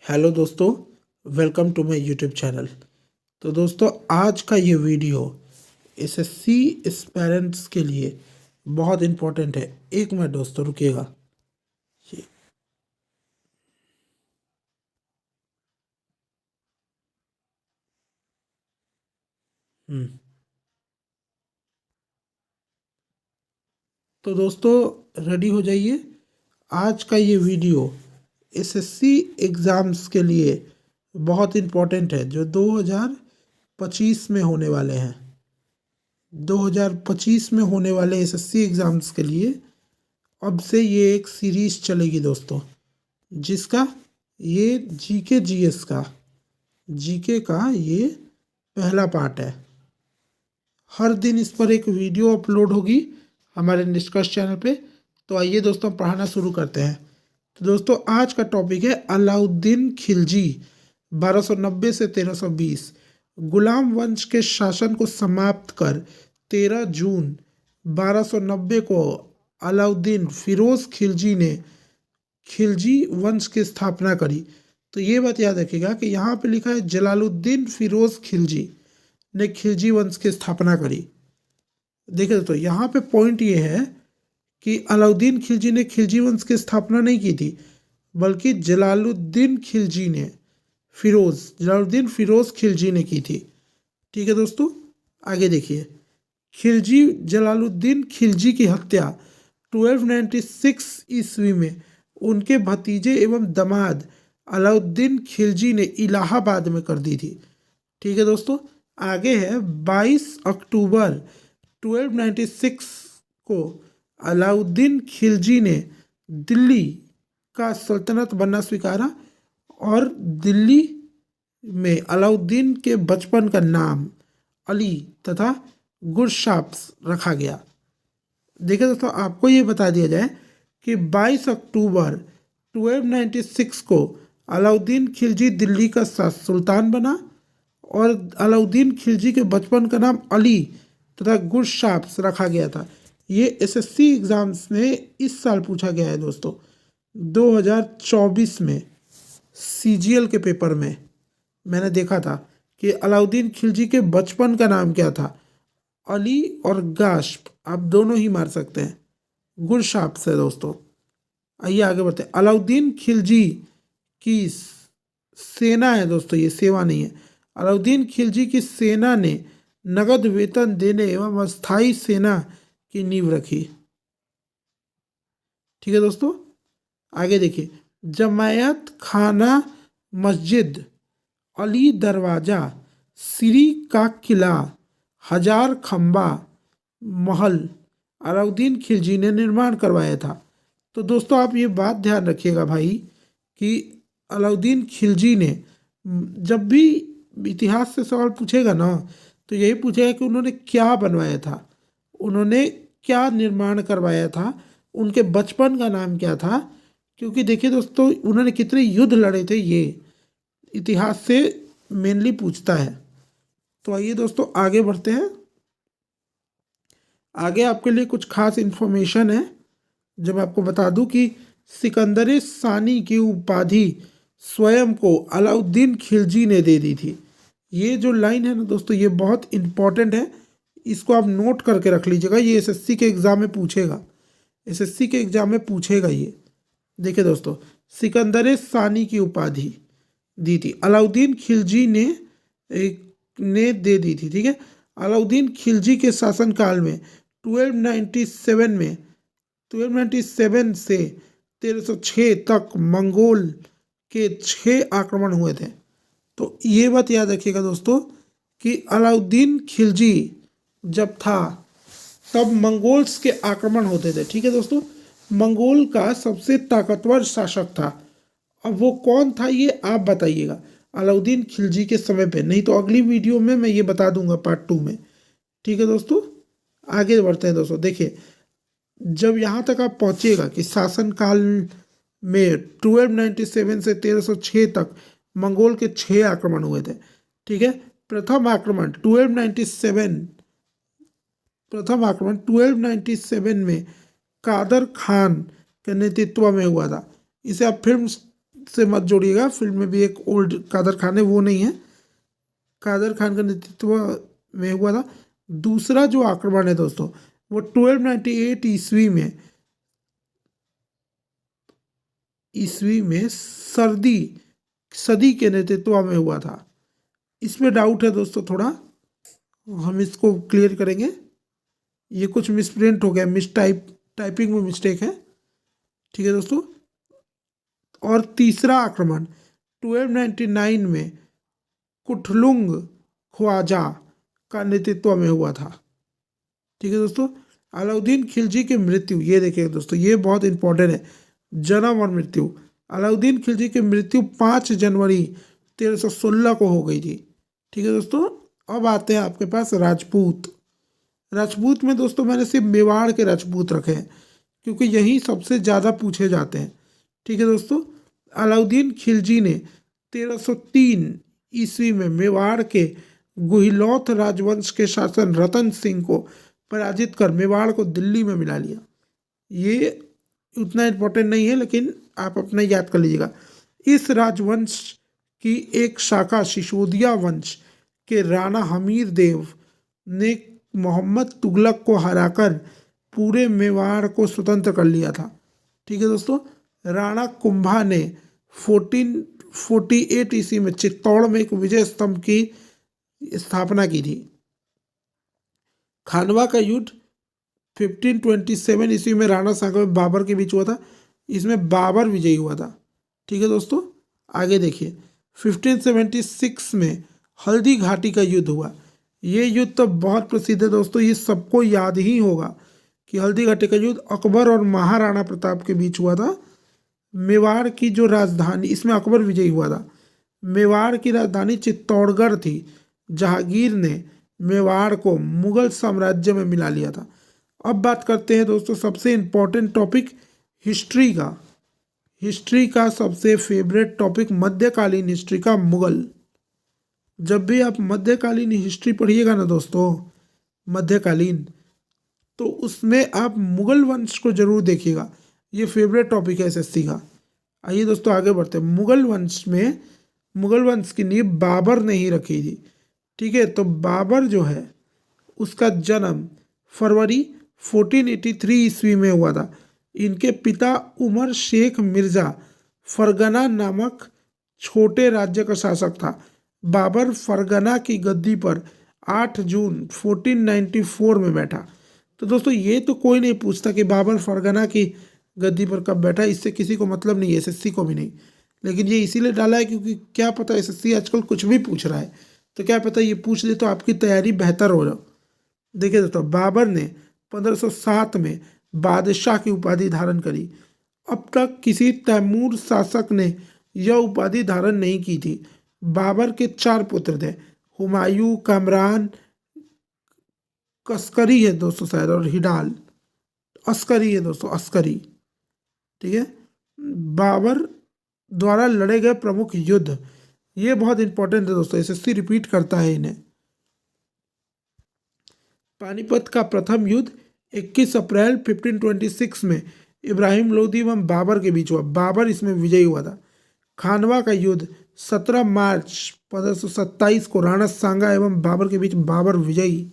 Hello दोस्तों, welcome to my YouTube channel. तो दोस्तों, आज का ये वीडियो एसएससी एस्पिरेंट्स के लिए बहुत इम्पोर्टेंट है। एक मिनट दोस्तों, रुकिएगा। ये- हम्म तो दोस्तों, रेडी हो जाइए। आज का ये वीडियो एसएससी एग्ज़ाम्स के लिए बहुत इम्पोर्टेंट है, जो 2025 में होने वाले हैं। 2025 में होने वाले एसएससी एग्ज़ाम्स के लिए अब से ये एक सीरीज़ चलेगी दोस्तों, जिसका ये जीके जीएस का जीके का ये पहला पार्ट है। हर दिन इस पर एक वीडियो अपलोड होगी हमारे डिस्कस चैनल पे। तो आइए दोस्तों, पढ़ाना शुरू करते हैं। तो दोस्तों, आज का टॉपिक है अलाउद्दीन खिलजी 1290 से 1320। गुलाम वंश के शासन को समाप्त कर 13 जून 1290 को अलाउद्दीन फिरोज खिलजी ने खिलजी वंश की स्थापना करी। तो ये बात याद रखिएगा कि यहाँ पे लिखा है जलालुद्दीन फिरोज खिलजी ने खिलजी वंश की स्थापना करी। देखिए दोस्तों, यहाँ पे पॉइंट ये है कि अलाउद्दीन खिलजी ने खिलजी वंश की स्थापना नहीं की थी, बल्कि जलालुद्दीन फिरोज खिलजी ने की थी। ठीक है दोस्तों, आगे देखिए। खिलजी जलालुद्दीन खिलजी की हत्या 1296 ईस्वी में उनके भतीजे एवं दामाद अलाउद्दीन खिलजी ने इलाहाबाद में कर दी थी। ठीक है दोस्तों, आगे है 22 अक्टूबर 1296 को अलाउद्दीन खिलजी ने दिल्ली का सल्तनत बनना स्वीकारा और दिल्ली में अलाउद्दीन के बचपन का नाम अली तथा गुरशाप्स रखा गया। देखिए दोस्तों, आपको ये बता दिया जाए कि 22 अक्टूबर 1296 को अलाउद्दीन खिलजी दिल्ली का सुल्तान बना और अलाउद्दीन खिलजी के बचपन का नाम अली तथा गुरशाप्स रखा गया था। ये एसएससी एग्ज़ाम्स में इस साल पूछा गया है दोस्तों, 2024 में सीजीएल के पेपर में मैंने देखा था कि अलाउद्दीन खिलजी के बचपन का नाम क्या था। अली और गाश्प आप दोनों ही मार सकते हैं, गुरशाप्स है दोस्तों। आइए आगे बढ़ते हैं। अलाउद्दीन खिलजी की सेना है दोस्तों, ये सेवा नहीं है। अलाउद्दीन खिलजी की सेना ने नगद वेतन देने एवं अस्थायी सेना की नींव रखी। ठीक है दोस्तों, आगे देखिए। जमायत खाना मस्जिद, अली दरवाज़ा, सिरी का किला, हजार खम्बा महल अलाउद्दीन खिलजी ने निर्माण करवाया था। तो दोस्तों, आप ये बात ध्यान रखिएगा भाई कि अलाउद्दीन खिलजी ने जब भी इतिहास से सवाल पूछेगा ना, तो यही पूछेगा कि उन्होंने क्या बनवाया था, उन्होंने क्या निर्माण करवाया था, उनके बचपन का नाम क्या था। क्योंकि देखिए दोस्तों, उन्होंने कितने युद्ध लड़े थे, ये इतिहास से मेनली पूछता है। तो आइए दोस्तों, आगे बढ़ते हैं। आगे आपके लिए कुछ खास इन्फॉर्मेशन है जब आपको बता दूं कि सिकंदर सानी की उपाधि स्वयं को अलाउद्दीन खिलजी ने दे दी थी। ये जो लाइन है ना दोस्तों, ये बहुत इम्पॉर्टेंट है, इसको आप नोट करके रख लीजिएगा। ये एसएससी के एग्ज़ाम में पूछेगा, एसएससी के एग्ज़ाम में पूछेगा ये। देखिए दोस्तों, सिकंदर सानी की उपाधि दी थी अलाउद्दीन खिलजी ने दे दी थी। ठीक है, अलाउद्दीन खिलजी के शासनकाल में 1297 से 1306 तक मंगोल के 6 आक्रमण हुए थे। तो ये बात याद रखिएगा दोस्तों कि अलाउद्दीन खिलजी जब था तब मंगोल्स के आक्रमण होते थे। ठीक है दोस्तों, मंगोल का सबसे ताकतवर शासक था। अब वो कौन था ये आप बताइएगा अलाउद्दीन खिलजी के समय पे, नहीं तो अगली वीडियो में मैं ये बता दूंगा पार्ट 2 में। ठीक है दोस्तों, आगे बढ़ते हैं दोस्तों। देखिए, जब यहाँ तक आप पहुँचिएगा कि शासनकाल में 1297 से 1306 तक मंगोल के 6 आक्रमण हुए थे। ठीक है, प्रथम आक्रमण 1297 में कादर खान के नेतृत्व में हुआ था। इसे आप फिल्म से मत जोड़िएगा, फिल्म में भी एक ओल्ड कादर खान है, वो नहीं है। कादर खान का नेतृत्व में हुआ था। दूसरा जो आक्रमण है दोस्तों वो 1298 ईस्वी में सर्दी सदी के नेतृत्व में हुआ था। इसमें डाउट है दोस्तों थोड़ा, हम इसको क्लियर करेंगे। ये कुछ मिसप्रिंट हो गया, टाइपिंग में मिस्टेक है, ठीक है दोस्तों। और तीसरा आक्रमण 1299 में कुठलुंग ख्वाजा का नेतृत्व में हुआ था, ठीक है दोस्तों। अलाउद्दीन खिलजी की मृत्यु, ये देखिए दोस्तों, ये बहुत इंपॉर्टेंट है, जन्म और मृत्यु। अलाउद्दीन खिलजी की मृत्यु 5 जनवरी 1316 को हो गई थी, ठीक है दोस्तों। अब आते हैं आपके पास राजपूत। राजपूत में दोस्तों मैंने सिर्फ मेवाड़ के राजपूत रखे हैं क्योंकि यही सबसे ज़्यादा पूछे जाते हैं, ठीक है दोस्तों। अलाउद्दीन खिलजी ने 1303 ईस्वी में मेवाड़ के गुहिलौथ राजवंश के शासक रतन सिंह को पराजित कर मेवाड़ को दिल्ली में मिला लिया। ये उतना इम्पोर्टेंट नहीं है लेकिन आप अपना याद कर लीजिएगा। इस राजवंश की एक शाखा सिसोदिया वंश के राणा हमीर देव ने मोहम्मद तुगलक को हराकर पूरे मेवाड़ को स्वतंत्र कर लिया था, ठीक है दोस्तों। राणा कुंभा ने 1448 ईस्वी में चित्तौड़ में एक विजय स्तंभ की स्थापना की थी। खानवा का युद्ध 1527 ईस्वी में राणा सांगा में बाबर के बीच हुआ था। इसमें बाबर विजयी हुआ था, ठीक है दोस्तों। आगे देखिए 1576 में हल्दी घाटी का युद्ध हुआ। ये युद्ध तो बहुत प्रसिद्ध है दोस्तों, ये सबको याद ही होगा कि हल्दी घाटी का युद्ध अकबर और महाराणा प्रताप के बीच हुआ था। मेवाड़ की जो राजधानी, इसमें अकबर विजयी हुआ था। मेवाड़ की राजधानी चित्तौड़गढ़ थी। जहांगीर ने मेवाड़ को मुगल साम्राज्य में मिला लिया था। अब बात करते हैं दोस्तों सबसे इम्पोर्टेंट टॉपिक हिस्ट्री का। हिस्ट्री का सबसे फेवरेट टॉपिक मध्यकालीन हिस्ट्री का मुगल। जब भी आप मध्यकालीन हिस्ट्री पढ़िएगा ना दोस्तों, मध्यकालीन, तो उसमें आप मुगल वंश को जरूर देखिएगा। ये फेवरेट टॉपिक है एसएससी का। आइए दोस्तों आगे बढ़ते हैं। मुगल वंश की नींव बाबर ने ही रखी थी, ठीक है। तो बाबर जो है उसका जन्म फरवरी 1483 ईस्वी में हुआ था। इनके पिता उमर शेख मिर्जा फरगना नामक छोटे राज्य का शासक था। बाबर फरगना की गद्दी पर 8 जून 1494 में बैठा। तो दोस्तों ये तो कोई नहीं पूछता कि बाबर फरगना की गद्दी पर कब बैठा, इससे किसी को मतलब नहीं है, एसएससी को भी नहीं। लेकिन ये इसीलिए डाला है क्योंकि क्या पता एसएससी आजकल कुछ भी पूछ रहा है, तो क्या पता ये पूछ दे तो आपकी तैयारी बेहतर हो जाए। देखिए दोस्तों बाबर ने 1507 में बादशाह की उपाधि धारण करी। अब तक किसी तैमूर शासक ने यह उपाधि धारण नहीं की थी। बाबर के 4 पुत्र थे, हुमायूं, कामरान, अस्करी है दोस्तों शायद, और हिडाल। अस्करी है दोस्तों, अस्करी, ठीक है। बाबर द्वारा लड़े गए प्रमुख युद्ध, ये बहुत इंपॉर्टेंट है दोस्तों, एसएससी रिपीट करता है इन्हें। पानीपत का प्रथम युद्ध 21 अप्रैल 1526 में इब्राहिम लोदी एवं बाबर के बीच हुआ। बाबर इसमें विजयी हुआ था। खानवा का युद्ध 17 मार्च 1527 को राणा सांगा एवं बाबर के बीच बाबर विजयी।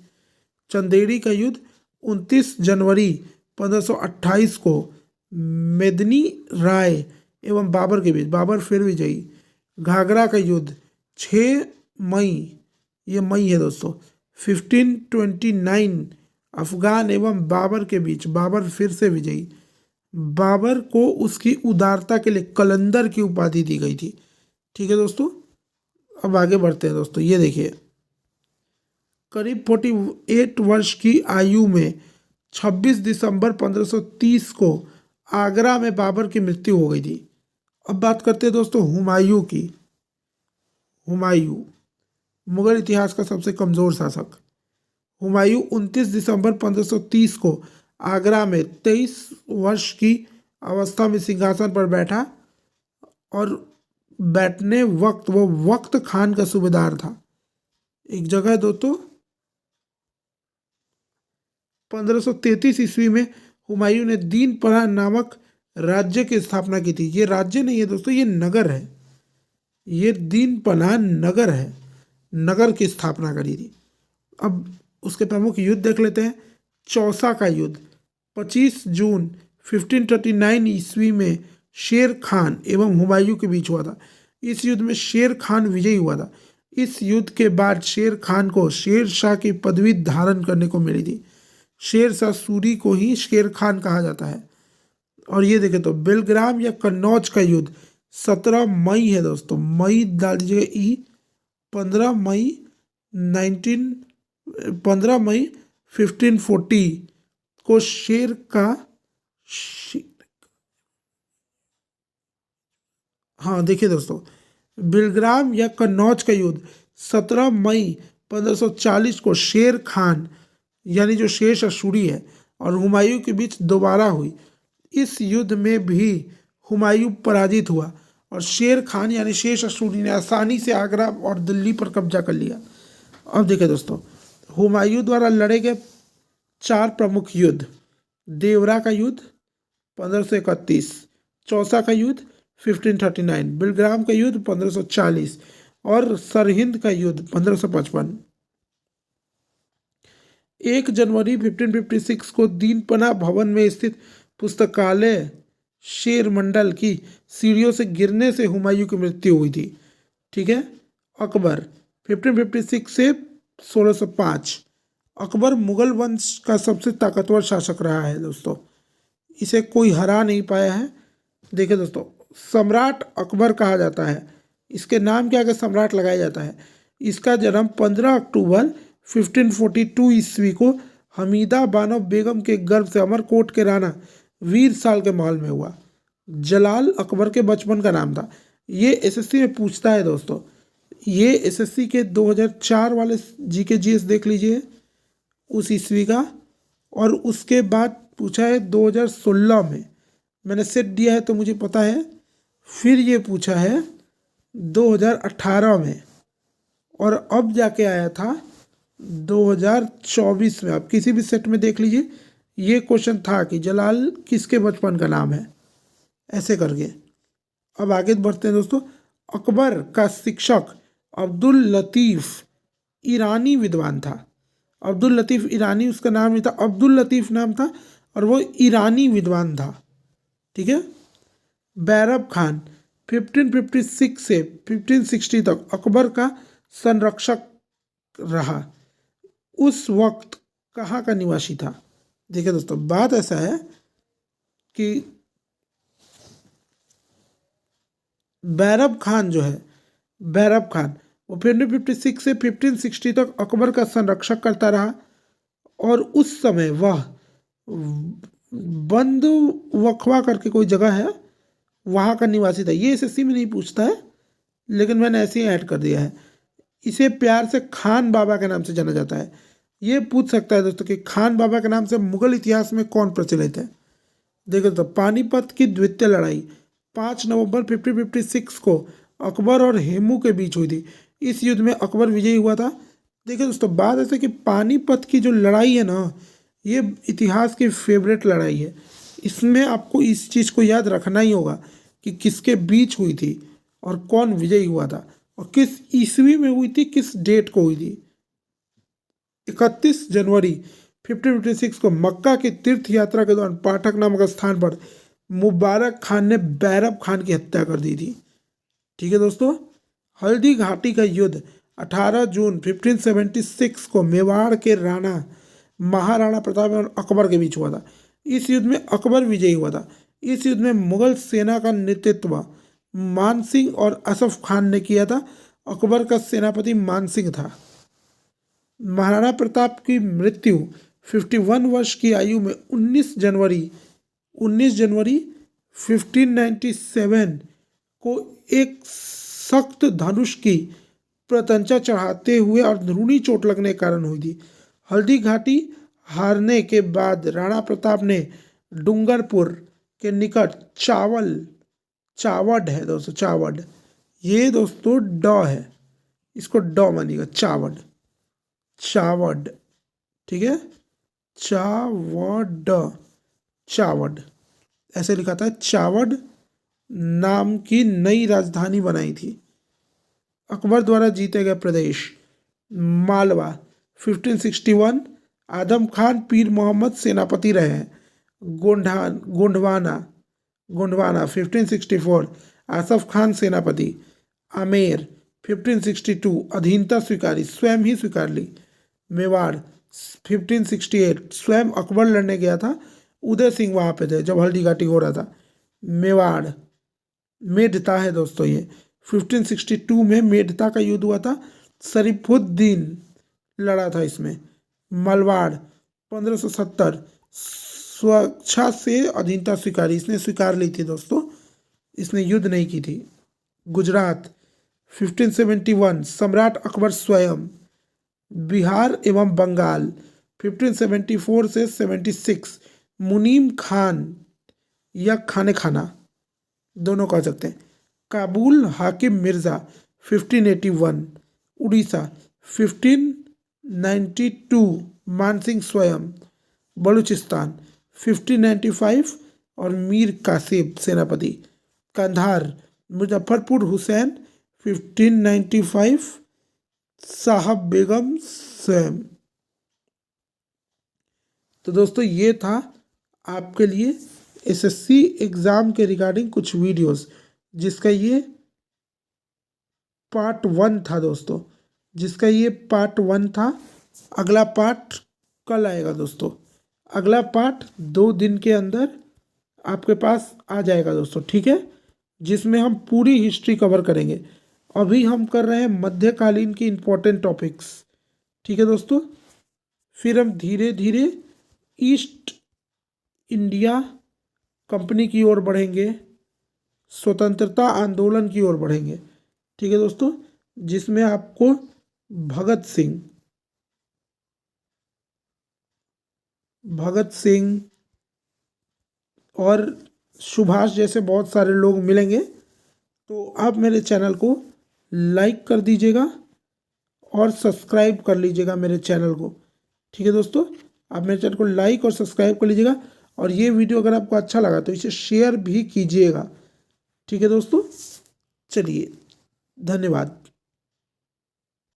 चंदेरी का युद्ध 29 जनवरी 1528 को मेदनी राय एवं बाबर के बीच बाबर फिर विजयी। घाघरा का युद्ध 6 मई, ये मई है दोस्तों, 1529 अफगान एवं बाबर के बीच बाबर फिर से विजयी। बाबर को उसकी उदारता के लिए कलंदर की उपाधि दी गई थी, ठीक है दोस्तों। अब आगे बढ़ते हैं दोस्तों, ये देखिए करीब 48 वर्ष की आयु में 26 दिसंबर 1530 को आगरा में बाबर की मृत्यु हो गई थी। अब बात करते हैं दोस्तों हुमायूं की। हुमायूं मुगल इतिहास का सबसे कमज़ोर शासक। हुमायूं 29 दिसंबर 1530 को आगरा में 23 वर्ष की अवस्था में सिंहासन पर बैठा और बैठने वक्त वो वक्त खान का सूबेदार था। एक जगह दोस्तों 1533 ईस्वी में हुमायूं ने दीन परा नामक राज्य की स्थापना की थी? ये राज्य नहीं है दोस्तों, ये नगर है। ये दीनपना नगर है, नगर की स्थापना करी थी। अब उसके प्रमुख युद्ध देख लेते हैं। चौसा का युद्ध 25 जून 1539 ईस्वी में शेर खान एवं हुमायूं के बीच हुआ था। इस युद्ध में शेर खान विजयी हुआ था। इस युद्ध के बाद शेर खान को शेर शाह की पदवी धारण करने को मिली थी। शेर शाह सूरी को ही शेर खान कहा जाता है। और ये देखें तो बेलग्राम या कन्नौज का युद्ध 17 मई है दोस्तों, मई डाल दीजिएगा ई, 15 मई 1540 को हाँ देखिए दोस्तों, बेलग्राम या कन्नौज का युद्ध 17 मई 1540 को शेर खान यानी जो शेर शाह सूरी है और हुमायूं के बीच दोबारा हुई। इस युद्ध में भी हुमायूं पराजित हुआ और शेर खान यानी शेर शाह सूरी ने आसानी से आगरा और दिल्ली पर कब्जा कर लिया। अब देखिए दोस्तों, हुमायूं द्वारा लड़े गए 4 प्रमुख युद्ध: देवरा का युद्ध 1531, चौसा का युद्ध 1539, बेलग्राम का युद्ध 1540 और सरहिंद का युद्ध 1555। 1 जनवरी 1556 को दीनपना भवन में स्थित पुस्तकालय शेर मंडल की सीढ़ियों से गिरने से हुमायूं की मृत्यु हुई थी। ठीक है। अकबर 1556 से 1605। अकबर मुगल वंश का सबसे ताकतवर शासक रहा है दोस्तों, इसे कोई हरा नहीं पाया है। देखिए दोस्तों, सम्राट अकबर कहा जाता है, इसके नाम के आगे सम्राट लगाया जाता है। इसका जन्म 15 अक्टूबर 1542 ईस्वी को हमीदा बानो बेगम के गर्भ से अमरकोट के राणा वीर साल के महल में हुआ। जलाल अकबर के बचपन का नाम था। ये एसएससी में पूछता है दोस्तों, ये एसएससी के 2004 वाले जीके जीएस देख लीजिए उस ईस्वी का, और उसके बाद पूछा है 2016 में, मैंने सेट दिया है तो मुझे पता है। फिर ये पूछा है 2018 में, और अब जाके आया था 2024 में। आप किसी भी सेट में देख लीजिए, ये क्वेश्चन था कि जलाल किसके बचपन का नाम है, ऐसे करके। अब आगे बढ़ते हैं दोस्तों। अकबर का शिक्षक अब्दुल लतीफ़ ईरानी विद्वान था। अब्दुल लतीफ़ ईरानी उसका नाम नहीं था, अब्दुल लतीफ़ नाम था, और वो ईरानी विद्वान था। ठीक है। बैरब खान 1556 से 1560 तक अकबर का संरक्षक रहा। उस वक्त कहाँ का निवासी था? देखिए दोस्तों, बात ऐसा है कि बैरब खान जो है, बैरब खान वो 1556 से 1560 तक अकबर का संरक्षक करता रहा, और उस समय वह बंद वखवा करके कोई जगह है, वहाँ का निवासी था। ये एसएससी में नहीं पूछता है, लेकिन मैंने ऐसे ही ऐड कर दिया है। इसे प्यार से खान बाबा के नाम से जाना जाता है। ये पूछ सकता है दोस्तों कि खान बाबा के नाम से मुगल इतिहास में कौन प्रचलित है। देखो तो पानीपत की द्वितीय लड़ाई 5 नवंबर 1556 को अकबर और हेमू के बीच हुई थी। इस युद्ध में अकबर विजयी हुआ था। देखिए दोस्तों, बात ऐसे कि पानीपत की जो लड़ाई है ना, ये इतिहास की फेवरेट लड़ाई है। इसमें आपको इस चीज़ को याद रखना ही होगा कि किसके बीच हुई थी और कौन विजयी हुआ था और किस ईस्वी में हुई थी, किस डेट को हुई थी। 31 जनवरी 1556 को मक्का की तीर्थ यात्रा के दौरान पाठक नामक स्थान पर मुबारक खान ने बैरब खान की हत्या कर दी थी। ठीक है दोस्तों। हल्दी घाटी का युद्ध 18 जून 1576 को मेवाड़ के राणा महाराणा प्रताप और अकबर के बीच हुआ था। इस युद्ध में अकबर विजयी हुआ था। इस युद्ध में मुगल सेना का नेतृत्व मान सिंह और असफ खान ने किया था। अकबर का सेनापति मान सिंह था। महाराणा प्रताप की मृत्यु 51 वर्ष की आयु में 19 जनवरी 1597 को एक सख्त धनुष की प्रत्यंचा चढ़ाते हुए और अंदरूनी चोट लगने के कारण हुई थी। हल्दी घाटी हारने के बाद राणा प्रताप ने डूंगरपुर के निकट चावड़ है दोस्तों, चावड़, ये दोस्तों ड है, इसको ड मानिएगा, चावड़, ठीक है, चावड़, ऐसे लिखा था, चावड़ नाम की नई राजधानी बनाई थी। अकबर द्वारा जीते गए प्रदेश, मालवा 1561, आदम खान पीर मोहम्मद सेनापति रहे हैं। गोंडवाना गोंडवाना 1564, आसफ खान सेनापति। आमेर 1562, अधीनता स्वीकारी, स्वयं ही स्वीकार ली। मेवाड़ 1568, स्वयं अकबर लड़ने गया था, उदय सिंह वहाँ पे थे जब हल्दी घाटी हो रहा था। मेवाड़ मेडता है दोस्तों ये, 1562 में मेडता का युद्ध हुआ था, शरीफुद्दीन लड़ा था इसमें। मलवाड़ 1570, स्वेच्छा से अधीनता स्वीकारी, इसने स्वीकार ली थी दोस्तों, इसने युद्ध नहीं की थी। गुजरात 1571, सम्राट अकबर स्वयं। बिहार एवं बंगाल 1574 से 76, मुनीम खान या खाने खाना दोनों कह सकते हैं। काबुल हाकिम मिर्ज़ा 1581, उड़ीसा 1592, मानसिंह स्वयं। बलूचिस्तान 1595 और मीर कासिम सेनापति। कंधार मुजफ्फरपुर हुसैन 1595, साहब बेगम स्वयं। तो दोस्तों ये था आपके लिए एसएससी एग्ज़ाम के रिगार्डिंग कुछ वीडियोस, जिसका ये पार्ट 1 था दोस्तों, जिसका ये पार्ट 1 था। अगला पार्ट कल आएगा दोस्तों, अगला पार्ट 2 दिन के अंदर आपके पास आ जाएगा दोस्तों, ठीक है, जिसमें हम पूरी हिस्ट्री कवर करेंगे। अभी हम कर रहे हैं मध्यकालीन के इम्पोर्टेंट टॉपिक्स, ठीक है दोस्तों। फिर हम धीरे धीरे ईस्ट इंडिया कंपनी की ओर बढ़ेंगे, स्वतंत्रता आंदोलन की ओर बढ़ेंगे, ठीक है दोस्तों, जिसमें आपको भगत सिंह और सुभाष जैसे बहुत सारे लोग मिलेंगे। तो आप मेरे चैनल को लाइक कर दीजिएगा और सब्सक्राइब कर लीजिएगा मेरे चैनल को, ठीक है दोस्तों। आप मेरे चैनल को लाइक और सब्सक्राइब कर लीजिएगा, और ये वीडियो अगर आपको अच्छा लगा तो इसे शेयर भी कीजिएगा, ठीक है दोस्तों। चलिए, धन्यवाद।